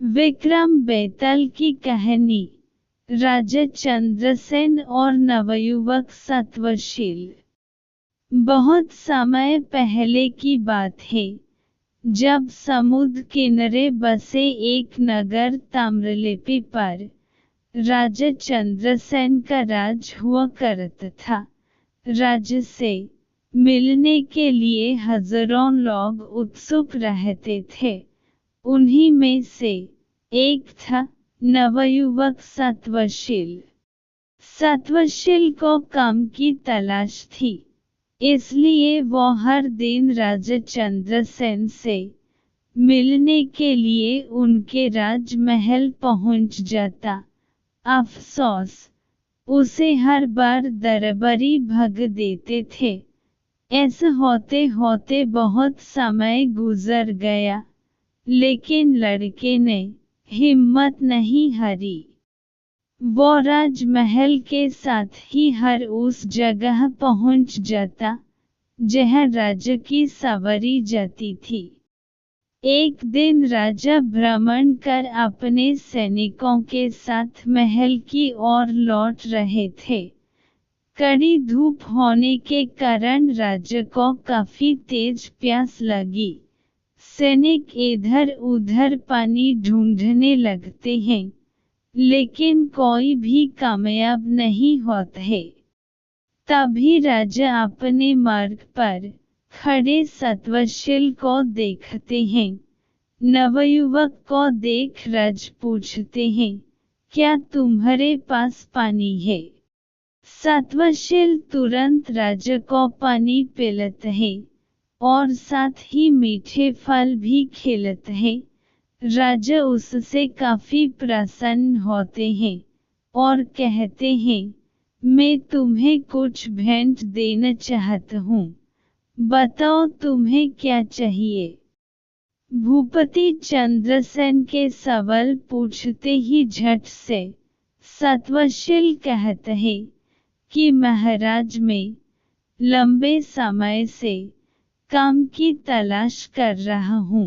विक्रम बेताल की कहानी। राजा चंद्रसेन और नवयुवक सत्वशील। बहुत समय पहले की बात है, जब समुद्र किनारे बसे एक नगर ताम्रलिप्ति पर राजा चंद्रसेन का राज हुआ करता था। राज्य से मिलने के लिए हजारों लोग उत्सुक रहते थे। उन्हीं में से एक था नवयुवक सत्वशील। सत्वशील को काम की तलाश थी, इसलिए वो हर दिन राजा चंद्रसेन से मिलने के लिए उनके राजमहल पहुंच जाता। अफसोस, उसे हर बार दरबारी भगा देते थे। ऐसा होते होते बहुत समय गुजर गया, लेकिन लड़के ने हिम्मत नहीं हारी। वो राजमहल के साथ ही हर उस जगह पहुंच जाता जहां राजा की सवारी जाती थी। एक दिन राजा भ्रमण कर अपने सैनिकों के साथ महल की ओर लौट रहे थे। कड़ी धूप होने के कारण राजा को काफी तेज प्यास लगी। सैनिक इधर उधर पानी ढूंढने लगते हैं, लेकिन कोई भी कामयाब नहीं होता है। तभी राजा अपने मार्ग पर खड़े सत्वशील को देखते हैं। नवयुवक को देख राजा पूछते हैं, क्या तुम्हारे पास पानी है? सत्वशील तुरंत राजा को पानी पिलाता है और साथ ही मीठे फल भी खिलाता है। राजा उससे काफी प्रसन्न होते हैं और कहते हैं, मैं तुम्हें कुछ भेंट देना चाहता हूँ, बताओ तुम्हें क्या चाहिए। भूपति चंद्रसेन के सवाल पूछते ही झट से सत्वशील कहता है कि महाराज, मैं लंबे समय से काम की तलाश कर रहा हूँ।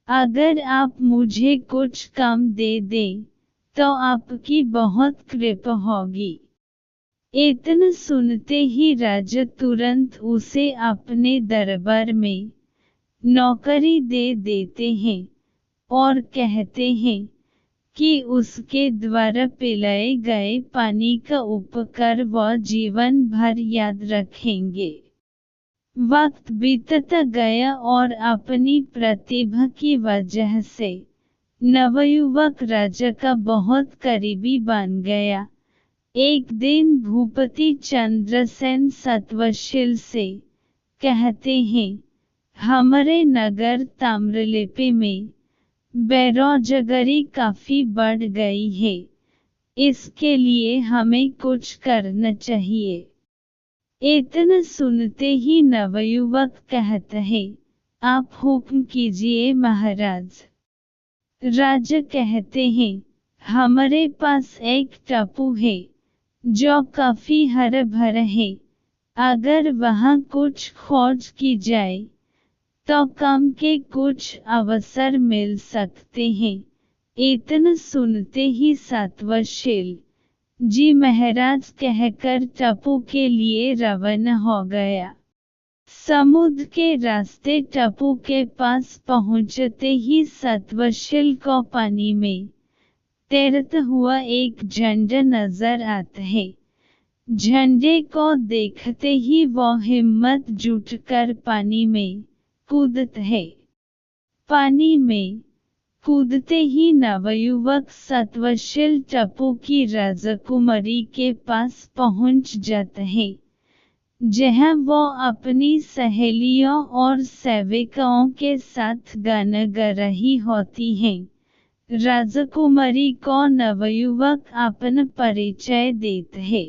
अगर आप मुझे कुछ काम दे दें तो आपकी बहुत कृपा होगी। इतना सुनते ही राजा तुरंत उसे अपने दरबार में नौकरी दे देते हैं और कहते हैं कि उसके द्वारा पिलाए गए पानी का उपकार वह जीवन भर याद रखेंगे। वक्त बीतता गया और अपनी प्रतिभा की वजह से नवयुवक राजा का बहुत करीबी बन गया। एक दिन भूपति चंद्रसेन सत्वशील से कहते हैं, हमारे नगर ताम्रलिप्ति में बेरोजगारी काफी बढ़ गई है। इसके लिए हमें कुछ करना चाहिए। इतना सुनते ही नवयुवक कहता है, आप हुक्म कीजिए महाराज। राजा कहते हैं, हमारे पास एक टापू है जो काफी हरा भरा है। अगर वहाँ कुछ खोज की जाए तो काम के कुछ अवसर मिल सकते हैं। इतना सुनते ही सत्वशील जी महाराज कहकर टापू के लिए रवाना हो गया। समुद्र के रास्ते टापू के पास पहुंचते ही सत्वशील को पानी में तैरता हुआ एक झंडा नजर आता है। झंडे को देखते ही वो हिम्मत जुटाकर पानी में कूदता है। पानी में कूदते ही नवयुवक सत्वशील टापू की राजकुमारी के पास पहुंच जाता है, जहां वो अपनी सहेलियों और सेविकाओं के साथ गाना गा रही होती हैं। राजकुमारी को नवयुवक अपना परिचय देता है।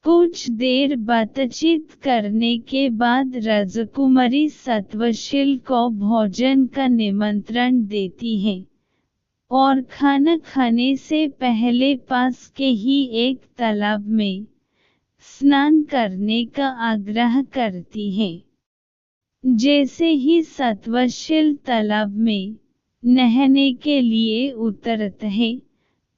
कुछ देर बातचीत करने के बाद राजकुमारी सत्वशील को भोजन का निमंत्रण देती है और खाना खाने से पहले पास के ही एक तालाब में स्नान करने का आग्रह करती है। जैसे ही सत्वशील तालाब में नहाने के लिए उतरते हैं।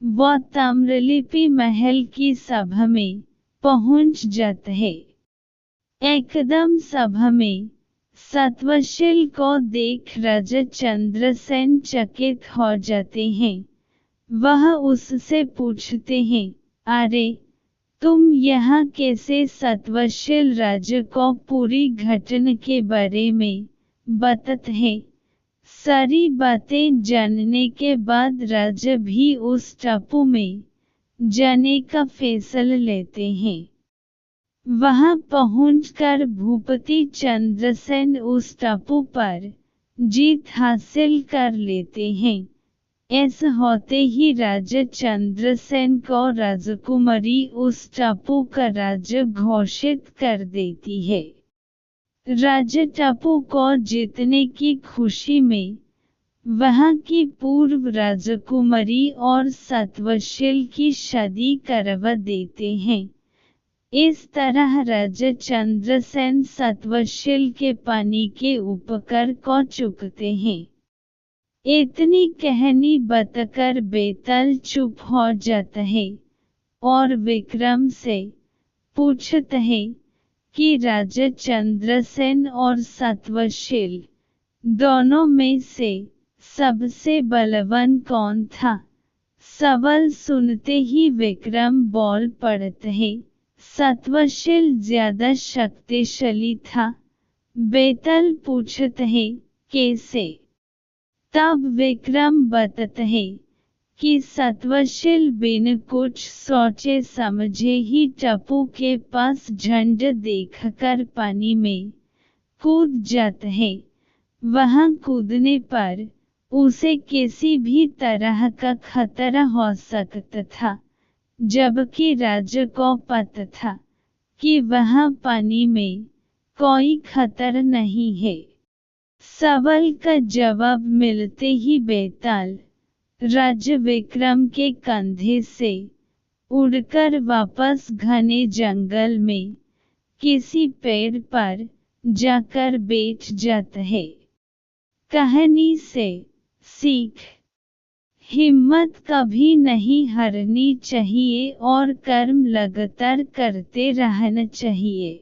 वह ताम्रलिप्ति महल की सभा में पहुंच जाते हैं। एकदम सभा में सत्वशील को देख राजा चंद्रसेन चकित हो जाते हैं। वह उससे पूछते हैं, अरे तुम यहाँ कैसे? सत्वशील राजा को पूरी घटना के बारे में बताते हैं। सारी बातें जानने के बाद राजा भी उस टापू में जाने का फैसला लेते हैं। वहां पहुंचकर भूपति चंद्रसेन उस टापू पर जीत हासिल कर लेते हैं। ऐसा होते ही राजा चंद्रसेन को राजकुमारी उस टापू का राजा घोषित कर देती है। राजा टापू को जीतने की खुशी में वहां की पूर्व राजकुमारी और सत्वशील की शादी करवा देते हैं। इस तरह राजा चंद्रसेन सत्वशील के पानी के उपकार को चुकते हैं। इतनी कहानी बताकर बेताल चुप हो जाता है और विक्रम से पूछता है कि राजा चंद्रसेन और सत्वशील दोनों में से सबसे बलवान कौन था? सवाल सुनते ही विक्रम बोल पड़ते हैं, सत्वशील ज्यादा शक्तिशाली था। बेताल पूछते हैं, कैसे? तब विक्रम बताते हैं कि सत्वशील बिन कुछ सोचे समझे ही टापू के पास झंड देखकर पानी में कूद जाते हैं। वहां कूदने पर उसे किसी भी तरह का खतरा हो सकता था, जबकि राजा को पता था कि वहां पानी में कोई खतरा नहीं है। सवाल का जवाब मिलते ही बेताल राजा विक्रम के कंधे से उड़कर वापस घने जंगल में किसी पेड़ पर जाकर बैठ जाता है। कहानी से सीख: हिम्मत कभी नहीं हारनी चाहिए और कर्म लगातार करते रहना चाहिए।